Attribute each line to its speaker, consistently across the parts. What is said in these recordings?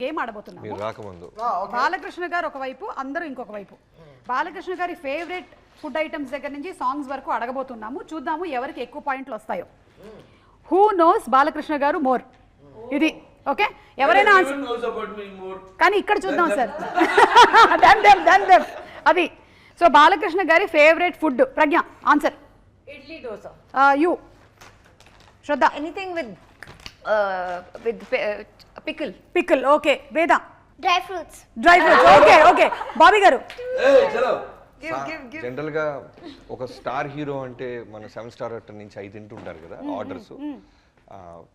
Speaker 1: Game ఆడబోతున్నాము.
Speaker 2: మీరు రాకముందు
Speaker 1: బాలకృష్ణ గారు ఒకవైపు, అందరూ ఇంకొక వైపు. బాలకృష్ణ గారి ఫేవరెట్ ఫుడ్ ఐటమ్స్ దగ్గర నుంచి సాంగ్స్ వరకు అడగబోతున్నాము. చూద్దాము ఎవరికి ఎక్కువ పాయింట్లు వస్తాయో. హూ నోస్ బాలకృష్ణ గారు మోర్, ఇది ఓకే. ఎవరైనా ఆన్సర్, కానీ ఇక్కడ చూద్దాం సార్. అది సో బాలకృష్ణ గారి favourite food. Pragna answer
Speaker 3: idli dosa.
Speaker 1: You Shraddha
Speaker 3: anything with pickle.
Speaker 1: Pickle okay. Veda
Speaker 4: dry fruits.
Speaker 1: Okay okay. Bobby గారు
Speaker 2: జనరల్ గా ఒక స్టార్ హీరో అంటే మన 7 స్టార్ హోటల్ నుంచి 5 తింటుంటారు కదా ఆర్డర్స్,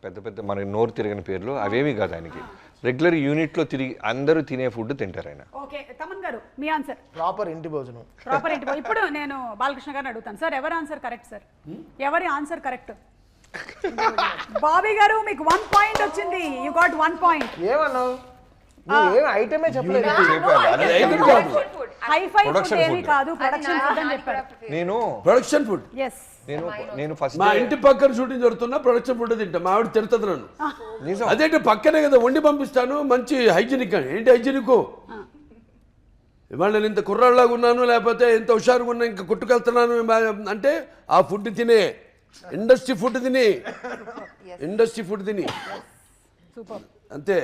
Speaker 2: పెద్ద పెద్ద మనకి నోరు తిరగని పేర్లు అవేమి కాదు ఆయనకి. రెగ్యులర్ యూనిట్ లో తిరిగి అందరూ తినే ఫుడ్ తింటారు ఆయన.
Speaker 1: ఓకే. తమన్ గారు మీ ఆన్సర్
Speaker 5: ప్రాపర్ ఇంటి భోజనం.
Speaker 1: ప్రాపర్ ఇంటి. ఇప్పుడు నేను బాలకృష్ణ గారిని అడుగుతాను సార్, ఎవరి ఆన్సర్ కరెక్ట్ సార్? ఎవరి ఆన్సర్ కరెక్ట్? బాబీ గారు మీకు 1 పాయింట్ వచ్చింది. You got 1 point.
Speaker 5: ఏమన్నావు? ఏం ఐటమే చెప్పలేదు.
Speaker 1: హైఫై ఫుడ్ ఏమీ కాదు, ప్రొడక్షన్ ఫుడ్ అని చెప్పారు.
Speaker 2: నేను
Speaker 6: ప్రొడక్షన్ ఫుడ్.
Speaker 1: ఎస్.
Speaker 2: నేను ఫస్ట్
Speaker 6: మా ఇంటి పక్కన షూటింగ్ జరుగుతున్నా ప్రొడక్షన్ ఫుడ్ తింటా. మా ఆవిడ తిడుతుంది నన్ను. అదేంటి పక్కనే కదా వండి పంపిస్తాను, మంచి హైజీనిక్ అని. ఏంటి హైజీనిక్? ఇవాళ నేను ఇంత కుర్రాళ్ళలాగా ఉన్నాను, లేకపోతే ఇంత హుషారుగా ఉన్నా, ఇంకా కొట్టుకెళ్తున్నాను అంటే ఆ ఫుడ్ తినే, ఇండస్ట్రీ ఫుడ్ తిని, ఇండస్ట్రీ ఫుడ్ తిని
Speaker 1: సూపర్
Speaker 6: అంతే.